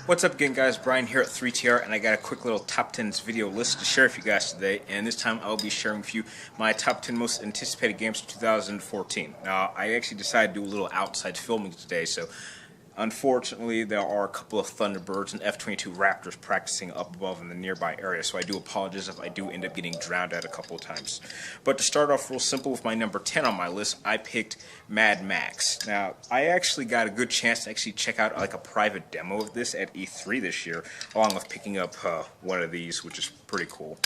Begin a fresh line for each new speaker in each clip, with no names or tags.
What's up again, guys? Brian here at 3TR, and I got a quick little top 10s video list to share with you guys today. And this time I'll be sharing with you my top 10 most anticipated games of 2014. Now, I actually decided to do a little outside filming today, so unfortunately there are a couple of Thunderbirds and F-22 Raptors practicing up above in the nearby area, so I do apologize if I do end up getting drowned out a couple of times. But to start off real simple with my number 10 on my list, I picked Mad Max. Now, I actually got a good chance to actually check out like a private demo of this at E3 this year, along with picking up one of these, which is pretty cool.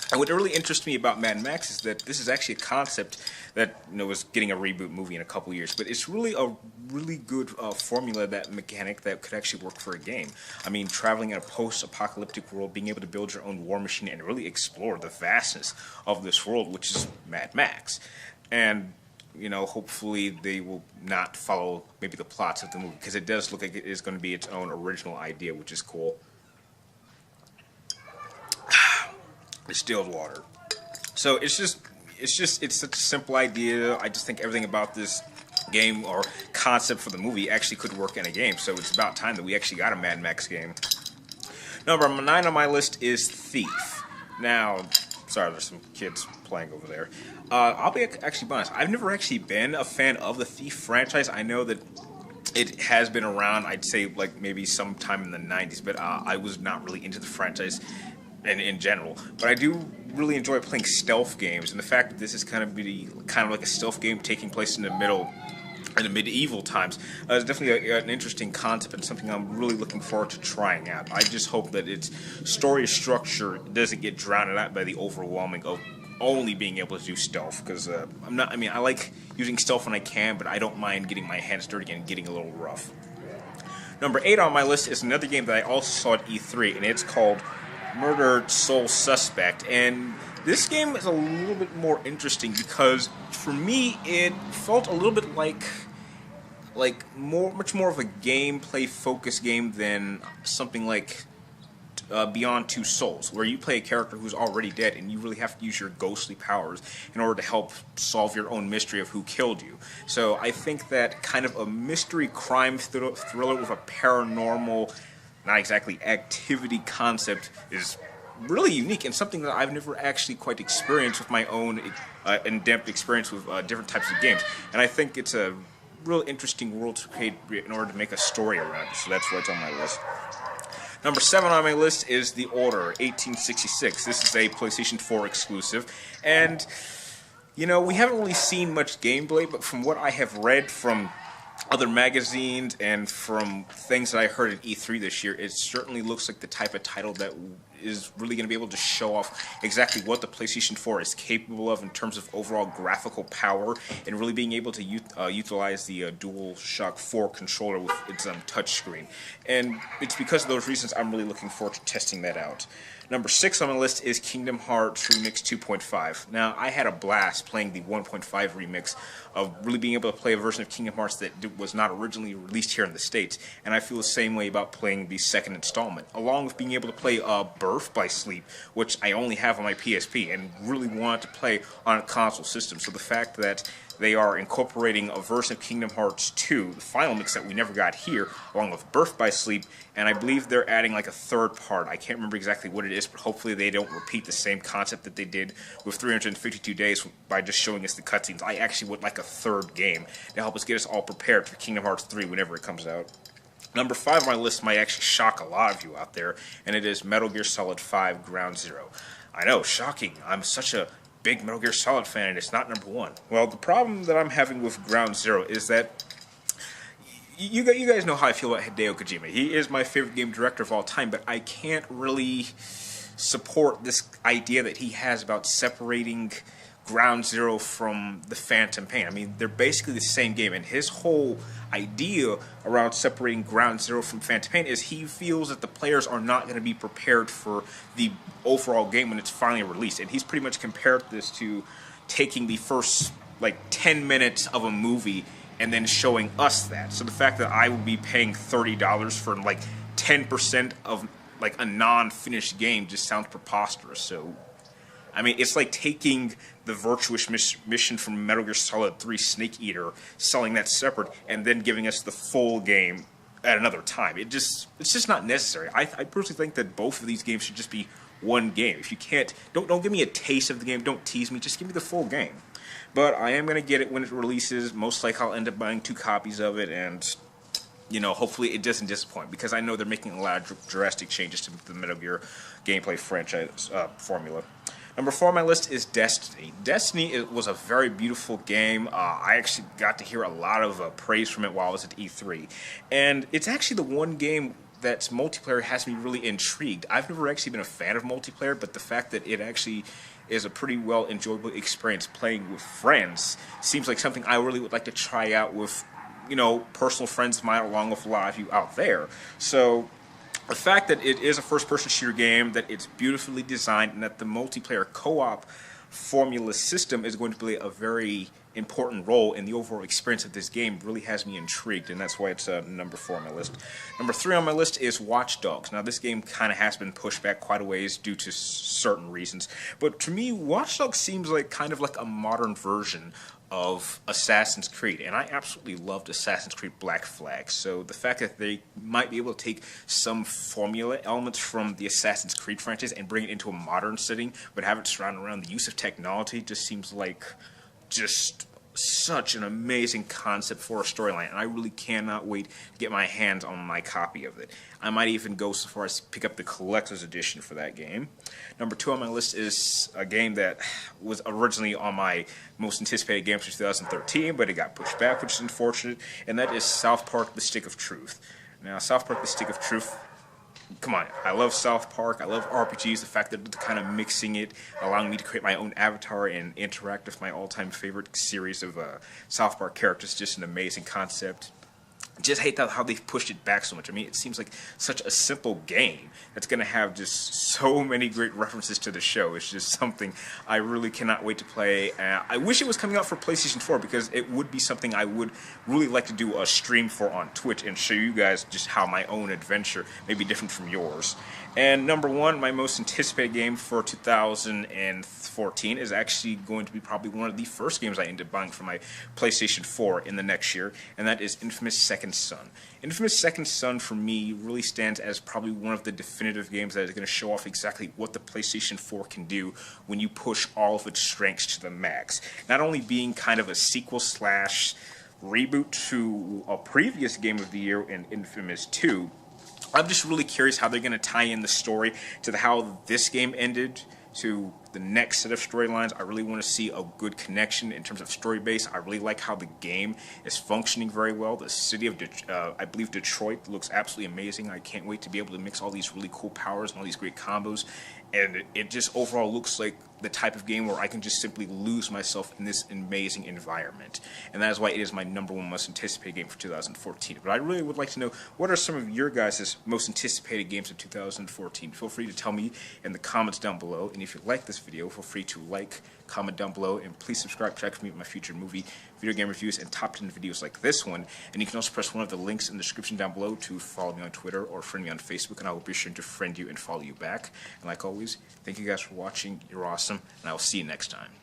And what really interests me about Mad Max is that this is actually a concept that was getting a reboot movie in a couple years, but it's really a really good formula, that mechanic that could actually work for a game. I mean, traveling in a post-apocalyptic world, being able to build your own war machine and really explore the vastness of this world, which is Mad Max. And hopefully they will not follow maybe the plots of the movie, because it does look like it is going to be its own original idea, which is cool. Distilled water. So it's such a simple idea. I just think everything about this game or concept for the movie actually could work in a game. So it's about time that we actually got a Mad Max game. Number 9 on my list is Thief. Now, sorry, there's some kids playing over there. I'll be actually honest. I've never actually been a fan of the Thief franchise. I know that it has been around, I'd say, like maybe sometime in the 90s, but I was not really into the franchise in general. But I do really enjoy playing stealth games, and the fact that this is kind of like a stealth game taking place in the medieval times is definitely an interesting concept and something I'm really looking forward to trying out. I just hope that its story structure doesn't get drowned out by the overwhelming of only being able to do stealth, because I like using stealth when I can, but I don't mind getting my hands dirty and getting a little rough. Number 8 on my list is another game that I also saw at E3, and it's called Murdered Soul Suspect. And this game is a little bit more interesting because for me it felt a little bit like much more of a gameplay focused game than something like Beyond Two Souls, where you play a character who's already dead and you really have to use your ghostly powers in order to help solve your own mystery of who killed you. So I think that kind of a mystery crime thriller with a paranormal, not exactly activity concept is really unique and something that I've never actually quite experienced with my own in-depth experience with different types of games. And I think it's a real interesting world to create in order to make a story around it. So that's why it's on my list. Number 7 on my list is The Order 1866. This is a PlayStation 4 exclusive, and we haven't really seen much gameplay, but from what I have read from other magazines and from things that I heard at E3 this year, it certainly looks like the type of title that is really going to be able to show off exactly what the PlayStation 4 is capable of in terms of overall graphical power, and really being able to utilize the DualShock 4 controller with its touchscreen. And it's because of those reasons I'm really looking forward to testing that out. Number 6 on the list is Kingdom Hearts Remix 2.5. Now, I had a blast playing the 1.5 remix of really being able to play a version of Kingdom Hearts that was not originally released here in the States, and I feel the same way about playing the second installment, along with being able to play Birth by Sleep, which I only have on my PSP and really wanted to play on a console system. So the fact that they are incorporating a version of Kingdom Hearts 2, the final mix that we never got here, along with Birth by Sleep, and I believe they're adding like a third part. I can't remember exactly what it is, but hopefully they don't repeat the same concept that they did with 352 Days by just showing us the cutscenes. I actually would like a third game to help us get us all prepared for Kingdom Hearts 3 whenever it comes out. Number 5 on my list might actually shock a lot of you out there, and it is Metal Gear Solid 5 Ground Zero. I know, shocking. I'm such a big Metal Gear Solid fan, and it's not number 1. Well, the problem that I'm having with Ground Zero is that you guys know how I feel about Hideo Kojima. He is my favorite game director of all time, but I can't really support this idea that he has about separating Ground Zero from the Phantom Pain. I mean, they're basically the same game, and his whole idea around separating Ground Zero from Phantom Pain is he feels that the players are not going to be prepared for the overall game when it's finally released. And he's pretty much compared this to taking the first 10 minutes of a movie and then showing us that. So the fact that I would be paying $30 for 10% of a non-finished game just sounds preposterous. So I mean, it's like taking the Virtuous mission from Metal Gear Solid 3 Snake Eater, selling that separate, and then giving us the full game at another time. It's just not necessary. I personally think that both of these games should just be one game. If you can't, don't give me a taste of the game. Don't tease me. Just give me the full game. But I am gonna get it when it releases. Most likely, I'll end up buying 2 copies of it, and hopefully it doesn't disappoint, because I know they're making a lot of drastic changes to the Metal Gear gameplay franchise formula. Number 4 on my list is Destiny. Destiny was a very beautiful game. I actually got to hear a lot of praise from it while I was at E3. And it's actually the one game that's multiplayer has me really intrigued. I've never actually been a fan of multiplayer, but the fact that it actually is a pretty well enjoyable experience playing with friends seems like something I really would like to try out with, personal friends of mine, along with a lot of you out there. So the fact that it is a first-person shooter game, that it's beautifully designed, and that the multiplayer co-op formula system is going to play a very important role in the overall experience of this game really has me intrigued, and that's why it's number 4 on my list. Number 3 on my list is Watch Dogs. Now, this game kind of has been pushed back quite a ways due to certain reasons, but to me, Watch Dogs seems like kind of like a modern version of Assassin's Creed, and I absolutely loved Assassin's Creed Black Flag. So the fact that they might be able to take some formula elements from the Assassin's Creed franchise and bring it into a modern setting, but have it surrounded around the use of technology, just seems like just such an amazing concept for a storyline, and I really cannot wait to get my hands on my copy of it. I might even go so far as to pick up the collector's edition for that game. Number 2 on my list is a game that was originally on my most anticipated games for 2013, but it got pushed back, which is unfortunate, and that is South Park: The Stick of Truth. Now, South Park: The Stick of Truth, come on, I love South Park, I love RPGs, the fact that they're kind of mixing it, allowing me to create my own avatar and interact with my all-time favorite series of South Park characters, just an amazing concept. Just hate how they've pushed it back so much. I mean, it seems like such a simple game that's going to have just so many great references to the show. It's just something I really cannot wait to play. I wish it was coming out for PlayStation 4, because it would be something I would really like to do a stream for on Twitch and show you guys just how my own adventure may be different from yours. And number 1, my most anticipated game for 2014 is actually going to be probably one of the first games I end up buying for my PlayStation 4 in the next year, and that is Infamous Second Son. Infamous Second Son, for me, really stands as probably one of the definitive games that is going to show off exactly what the PlayStation 4 can do when you push all of its strengths to the max. Not only being kind of a sequel slash reboot to a previous game of the year in Infamous 2, I'm just really curious how they're going to tie in the story to how this game ended to the next set of storylines. I really want to see a good connection in terms of story base. I really like how the game is functioning very well. The city of, I believe, Detroit looks absolutely amazing. I can't wait to be able to mix all these really cool powers and all these great combos. And it just overall looks like the type of game where I can just simply lose myself in this amazing environment. And that is why it is my number 1 most anticipated game for 2014. But I really would like to know, what are some of your guys' most anticipated games of 2014? Feel free to tell me in the comments down below. And if you like this video, feel free to like, comment down below, and please subscribe to check for me with my future movie, video game reviews, and top 10 videos like this one. And you can also press one of the links in the description down below to follow me on Twitter or friend me on Facebook, and I will be sure to friend you and follow you back. And like always, thank you guys for watching. You're awesome, and I will see you next time.